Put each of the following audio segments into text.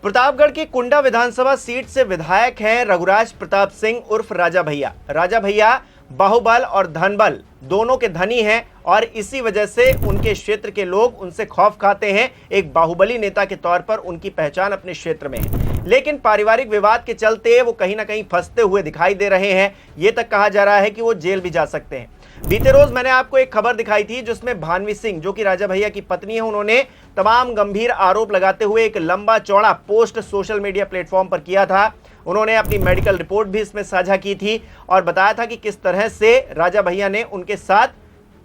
प्रतापगढ़ की कुंडा विधानसभा सीट से विधायक हैं रघुराज प्रताप सिंह उर्फ राजा भैया। राजा भैया बाहुबल और धनबल दोनों के धनी हैं और इसी वजह से उनके क्षेत्र के लोग उनसे खौफ खाते हैं। एक बाहुबली नेता के तौर पर उनकी पहचान अपने क्षेत्र में है, लेकिन पारिवारिक विवाद के चलते वो कहीं ना कहीं फंसते हुए दिखाई दे रहे हैं। ये तक कहा जा रहा है कि वो जेल भी जा सकते हैं। बीते रोज मैंने आपको एक खबर दिखाई थी जिसमें भानवी सिंह, जो कि राजा भैया की पत्नी है, उन्होंने तमाम गंभीर आरोप लगाते हुए एक लंबा चौड़ा पोस्ट सोशल मीडिया प्लेटफॉर्म पर किया था। उन्होंने अपनी मेडिकल रिपोर्ट भी इसमें साझा की थी और बताया था कि किस तरह से राजा भैया ने उनके साथ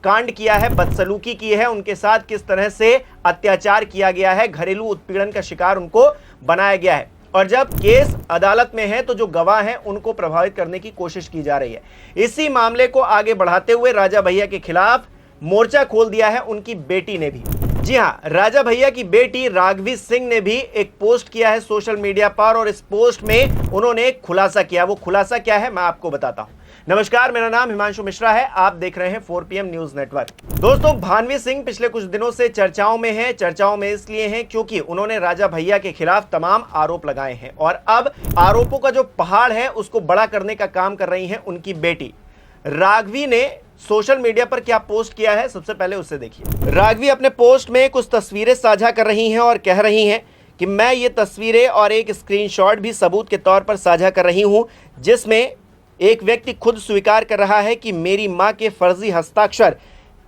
कांड किया है, बदसलूकी की है, उनके साथ किस तरह से अत्याचार किया गया है, घरेलू उत्पीड़न का शिकार उनको बनाया गया है। और जब केस अदालत में है तो जो गवाह हैं उनको प्रभावित करने की कोशिश की जा रही है। इसी मामले को आगे बढ़ाते हुए राजा भैया के खिलाफ मोर्चा खोल दिया है उनकी बेटी ने भी। जी हां, राजा भैया की बेटी राघवी सिंह ने भी एक पोस्ट किया है सोशल मीडिया पर और इस पोस्ट में उन्होंने एक खुलासा किया। वो खुलासा क्या है मैं आपको बताता हूं। नमस्कार, मेरा नाम हिमांशु मिश्रा है, आप देख रहे हैं 4PM न्यूज नेटवर्क। दोस्तों, भानवी सिंह पिछले कुछ दिनों से चर्चाओं में हैं। चर्चाओं में इसलिए हैं क्योंकि उन्होंने राजा भैया के खिलाफ तमाम आरोप लगाए हैं और अब आरोपों का जो पहाड़ है उसको बड़ा करने का काम कर रही हैं उनकी बेटी। राघवी ने सोशल मीडिया पर क्या पोस्ट किया है, सबसे पहले उसे देखिए। राघवी अपने पोस्ट में कुछ तस्वीरें साझा कर रही हैं और कह रही हैं कि मैं ये तस्वीरें और एक स्क्रीनशॉट भी सबूत के तौर पर साझा कर रही हूं, जिसमें एक व्यक्ति खुद स्वीकार कर रहा है कि मेरी मां के फर्जी हस्ताक्षर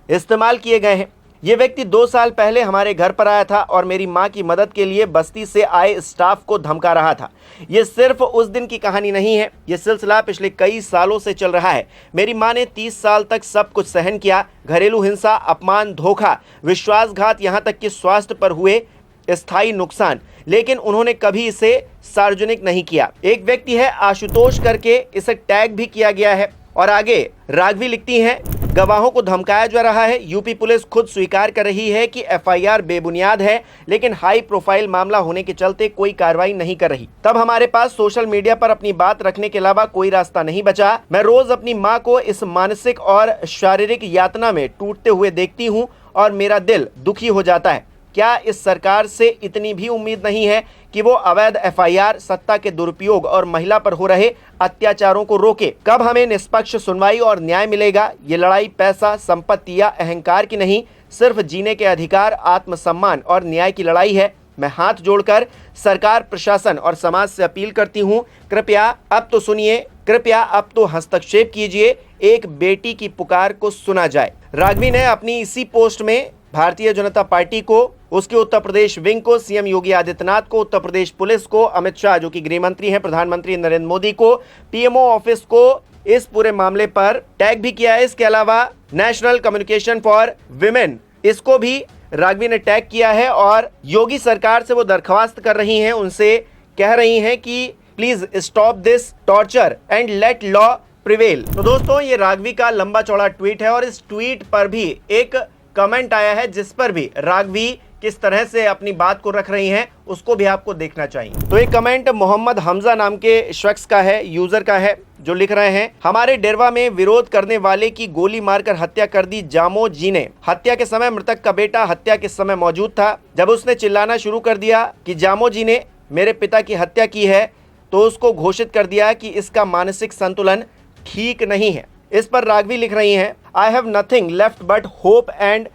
इस्तेमाल किए गए हैं। ये व्यक्ति 2 साल पहले हमारे घर पर आया था और मेरी मां की मदद के लिए बस्ती से आए स्टाफ को धमका रहा था। ये सिर्फ उस दिन की कहानी नहीं है, ये सिलसिला पिछले कई सालों से चल रहा है। मेरी मां ने 30 साल तक सब कुछ सहन किया, घरेलू हिंसा, अपमान, धोखा, विश्वासघात, यहाँ तक कि स्वास्थ्य पर हुए स्थायी नुकसान, लेकिन उन्होंने कभी इसे सार्वजनिक नहीं किया। एक व्यक्ति है आशुतोष करके, इसे टैग भी किया गया है। और आगे राघवी लिखती हैं, गवाहों को धमकाया जा रहा है। यूपी पुलिस खुद स्वीकार कर रही है कि FIR बेबुनियाद है, लेकिन हाई प्रोफाइल मामला होने के चलते कोई कार्रवाई नहीं कर रही। तब हमारे पास सोशल मीडिया पर अपनी बात रखने के अलावा कोई रास्ता नहीं बचा। मैं रोज अपनी मां को इस मानसिक और शारीरिक यातना में टूटते हुए देखती हूं और मेरा दिल दुखी हो जाता है। क्या इस सरकार से इतनी भी उम्मीद नहीं है कि वो अवैध FIR, सत्ता के दुरुपयोग और महिला पर हो रहे अत्याचारों को रोके? कब हमें निष्पक्ष सुनवाई और न्याय मिलेगा? ये लड़ाई पैसा, संपत्ति या अहंकार की नहीं, सिर्फ जीने के अधिकार, आत्मसम्मान और न्याय की लड़ाई है। मैं हाथ जोड़कर सरकार, प्रशासन और समाज से अपील करती हूँ, कृपया अब तो सुनिए, कृपया अब तो हस्तक्षेप कीजिए, एक बेटी की पुकार को सुना जाए। राघवी ने अपनी इसी पोस्ट में भारतीय जनता पार्टी को, उसके उत्तर प्रदेश विंग को, CM योगी आदित्यनाथ को, उत्तर प्रदेश पुलिस को, अमित शाह जो कि गृह मंत्री हैं, प्रधानमंत्री नरेंद्र मोदी को, PMO ऑफिस को इस पूरे मामले पर टैग भी किया है। इसके अलावा नेशनल कम्युनिकेशन फॉर विमेन, इसको भी राघवी ने टैग किया है और योगी सरकार से वो दरख्वास्त कर रही हैं, उनसे कह रही हैं कि please stop this torture and let law prevail. तो दोस्तों, ये राघवी का लंबा चौड़ा ट्वीट है और इस ट्वीट पर भी एक कमेंट आया है जिस पर भी राघवी किस तरह से अपनी बात को रख रही हैं उसको भी आपको देखना चाहिए। तो एक कमेंट मोहम्मद हमजा नाम के शख्स का है, यूजर का है, जो लिख रहे हैं, हमारे डेरवा में विरोध करने वाले की गोली मारकर हत्या कर दी जामो जी ने। हत्या के समय मृतक का बेटा हत्या के समय मौजूद था। जब उसने चिल्लाना शुरू कर दिया कि जामो जी ने मेरे पिता की हत्या की है तो उसको घोषित कर दिया कि इसका मानसिक संतुलन ठीक नहीं है। इस पर राघवी लिख रही हैं, I have nothing left but hope and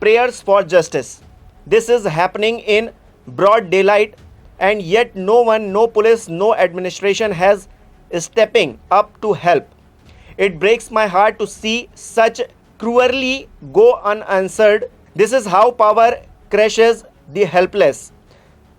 prayers for justice. This is happening in broad daylight and yet no one, no police, no administration has stepping up to help. It breaks my heart to see such cruelly go unanswered. This is how power crushes the helpless.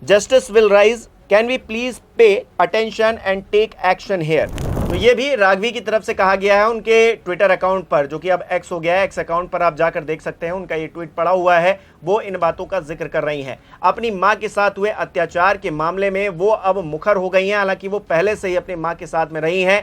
Justice will rise. Can we please pay attention and take action here? तो ये भी राघवी की तरफ से कहा गया है उनके ट्विटर अकाउंट पर, जो कि अब एक्स हो गया है। एक्स अकाउंट पर आप जाकर देख सकते हैं, उनका ये ट्वीट पड़ा हुआ है। वो इन बातों का जिक्र कर रही हैं। अपनी मां के साथ हुए अत्याचार के मामले में वो अब मुखर हो गई हैं। हालांकि वो पहले से ही अपनी मां के साथ में रही हैं।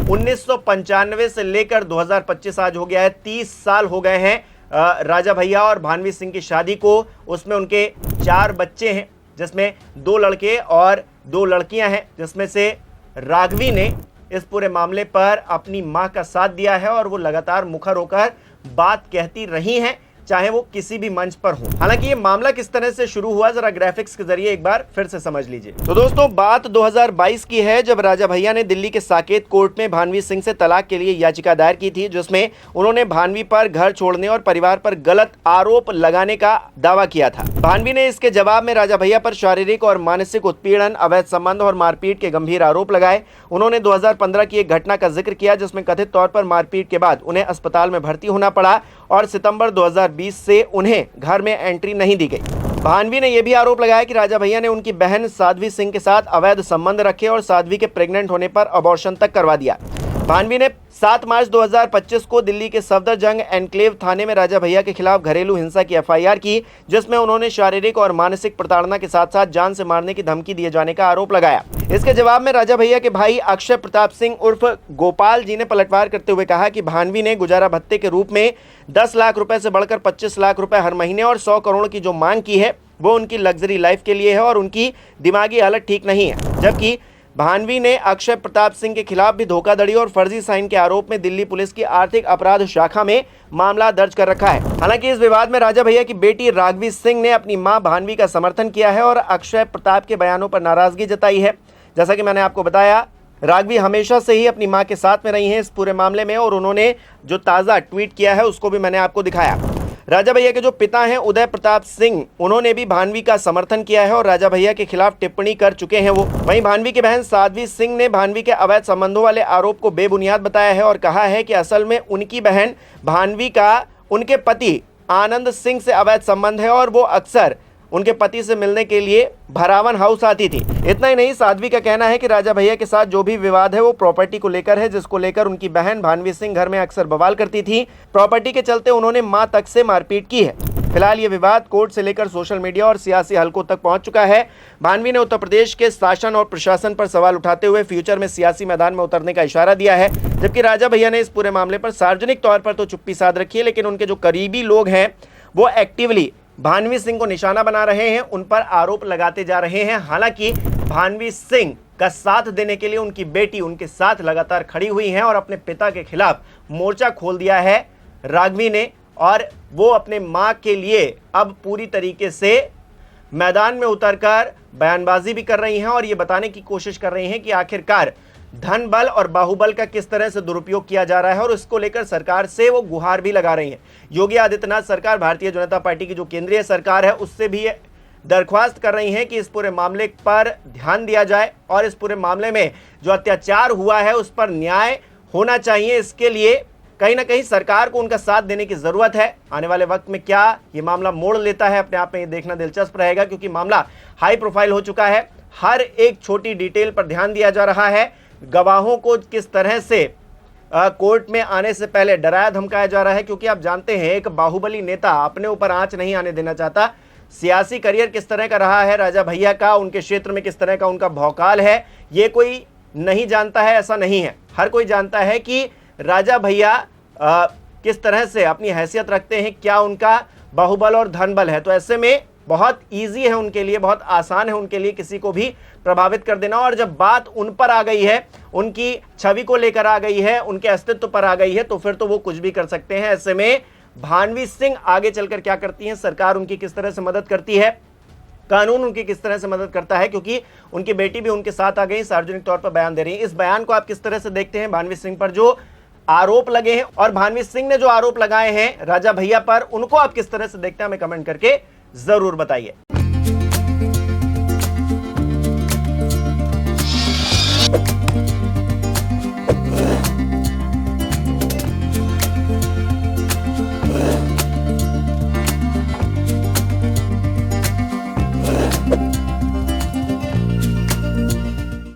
1995 से लेकर 2025 आज हो गया है, 30 साल हो गए हैं राजा भैया और भानवी सिंह की शादी को। उसमें उनके 4 बच्चे हैं, जिसमें 2 लड़के और 2 लड़कियां हैं, जिसमें से राघवी ने इस पूरे मामले पर अपनी मां का साथ दिया है और वो लगातार मुखर होकर बात कहती रही हैं। चाहे वो किसी भी मंच पर हो। हालांकि ये मामला किस तरह से शुरू हुआ, जरा ग्राफिक्स के जरिए एक बार फिर से समझ लीजिए। तो दोस्तों, बात 2022 की है, जब राजा भैया ने दिल्ली के साकेत कोर्ट में भानवी सिंह से तलाक के लिए याचिका दायर की थी, जिसमें उन्होंने भानवी पर घर छोड़ने और परिवार पर गलत आरोप लगाने का दावा किया था। भानवी ने इसके जवाब में राजा भैया पर शारीरिक और मानसिक उत्पीड़न, अवैध संबंध और मारपीट के गंभीर आरोप लगाए। उन्होंने 2015 की एक घटना का जिक्र किया, जिसमें कथित तौर पर मारपीट के बाद उन्हें अस्पताल में भर्ती होना पड़ा और सितंबर 2020 से उन्हें घर में एंट्री नहीं दी गई। भानवी ने यह भी आरोप लगाया कि राजा भैया ने उनकी बहन साध्वी सिंह के साथ अवैध संबंध रखे और साध्वी के प्रेग्नेंट होने पर अबॉर्शन तक करवा दिया। भानवी ने 7 मार्च 2025 को दिल्ली के सफदरजंग एनक्लेव थाने में राजा भैया के खिलाफ घरेलू हिंसा की एफआईआर की, जिसमें उन्होंने शारीरिक और मानसिक प्रताड़ना के साथ साथ जान से मारने की धमकी दिए जाने का आरोप लगाया। इसके जवाब में राजा भैया के भाई अक्षय प्रताप सिंह उर्फ गोपाल जी ने पलटवार करते हुए कहा कि भानवी ने गुजारा भत्ते के रूप में 10 लाख रुपए से बढ़कर 25 लाख रुपए हर महीने और 100 करोड़ की जो मांग की है वो उनकी लग्जरी लाइफ के लिए है और उनकी दिमागी हालत ठीक नहीं है। जबकि भानवी ने अक्षय प्रताप सिंह के खिलाफ भी धोखाधड़ी और फर्जी साइन के आरोप में दिल्ली पुलिस की आर्थिक अपराध शाखा में मामला दर्ज कर रखा है। हालांकि इस विवाद में राजा भैया की बेटी राघवी सिंह ने अपनी मां भानवी का समर्थन किया है और अक्षय प्रताप के बयानों पर नाराजगी जताई है। जैसा कि मैंने आपको बताया, राघवी हमेशा से ही अपनी मां के साथ में रही हैं इस पूरे मामले में, और उन्होंने जो ताज़ा ट्वीट किया है उसको भी मैंने आपको दिखाया। राजा भैया के जो पिता हैं उदय प्रताप सिंह, उन्होंने भी भानवी का समर्थन किया है और राजा भैया के खिलाफ टिप्पणी कर चुके हैं वो। वहीं भानवी की बहन साध्वी सिंह ने भानवी के अवैध संबंधों वाले आरोप को बेबुनियाद बताया है और कहा है कि असल में उनकी बहन भानवी का उनके पति आनंद सिंह से अवैध संबंध है और वो अक्सर उनके पति से मिलने के लिए भरावन हाउस आती थी। इतना ही नहीं, साध्वी का कहना है कि राजा भैया के साथ जो भी विवाद है वो प्रॉपर्टी को लेकर है, जिसको लेकर उनकी बहन भानवी सिंह घर में अक्सर बवाल करती थी। प्रॉपर्टी के चलते उन्होंने मां तक से मारपीट की है। फिलहाल ये विवाद कोर्ट से लेकर सोशल मीडिया और सियासी हलकों तक पहुंच चुका है। भानवी ने उत्तर प्रदेश के शासन और प्रशासन पर सवाल उठाते हुए फ्यूचर में सियासी मैदान में उतरने का इशारा दिया है, जबकि राजा भैया ने इस पूरे मामले पर सार्वजनिक तौर पर तो चुप्पी साध रखी है, लेकिन उनके जो करीबी लोग हैं वो एक्टिवली भानवी सिंह को निशाना बना रहे हैं, उन पर आरोप लगाते जा रहे हैं। हालांकि भानवी सिंह का साथ देने के लिए उनकी बेटी उनके साथ लगातार खड़ी हुई हैं और अपने पिता के खिलाफ मोर्चा खोल दिया है राघवी ने, और वो अपने मां के लिए अब पूरी तरीके से मैदान में उतरकर बयानबाजी भी कर रही हैं और ये बताने की कोशिश कर रही हैं कि आखिरकार धन बल और बाहुबल का किस तरह से दुरुपयोग किया जा रहा है, और इसको लेकर सरकार से वो गुहार भी लगा रही हैं। योगी आदित्यनाथ सरकार, भारतीय जनता पार्टी की जो केंद्रीय सरकार है, उससे भी दरख्वास्त कर रही हैं कि इस पूरे मामले पर ध्यान दिया जाए और इस पूरे मामले में जो अत्याचार हुआ है उस पर न्याय होना चाहिए। इसके लिए कहीं ना कहीं सरकार को उनका साथ देने की जरूरत है। आने वाले वक्त में क्या ये मामला मोड़ लेता है, अपने आप में ये देखना दिलचस्प रहेगा, क्योंकि मामला हाई प्रोफाइल हो चुका है। हर एक छोटी डिटेल पर ध्यान दिया जा रहा है। गवाहों को किस तरह से कोर्ट में आने से पहले डराया धमकाया जा रहा है, क्योंकि आप जानते हैं एक बाहुबली नेता अपने ऊपर आंच नहीं आने देना चाहता। सियासी करियर किस तरह का रहा है राजा भैया का, उनके क्षेत्र में किस तरह का उनका भौकाल है, ये कोई नहीं जानता है, ऐसा नहीं है। हर कोई जानता है कि राजा भैया किस तरह से अपनी हैसियत रखते हैं, क्या उनका बाहुबल और धनबल है। तो ऐसे में बहुत ईजी है उनके लिए, बहुत आसान है उनके लिए किसी को भी प्रभावित कर देना। और जब बात उन पर आ गई है, उनकी छवि को लेकर आ गई है, उनके अस्तित्व पर आ गई है, तो फिर तो वो कुछ भी कर सकते हैं। ऐसे में भानवी सिंह आगे चलकर क्या करती हैं, सरकार उनकी किस तरह से मदद करती है, कानून उनकी किस तरह से मदद करता है, क्योंकि उनकी बेटी भी उनके साथ आ गई, सार्वजनिक तौर पर बयान दे रही है। इस बयान को आप किस तरह से देखते हैं, भानवी सिंह पर जो आरोप लगे हैं और भानवी सिंह ने जो आरोप लगाए हैं राजा भैया पर, उनको आप किस तरह से देखते हैं, हमें कमेंट करके जरूर बताइए।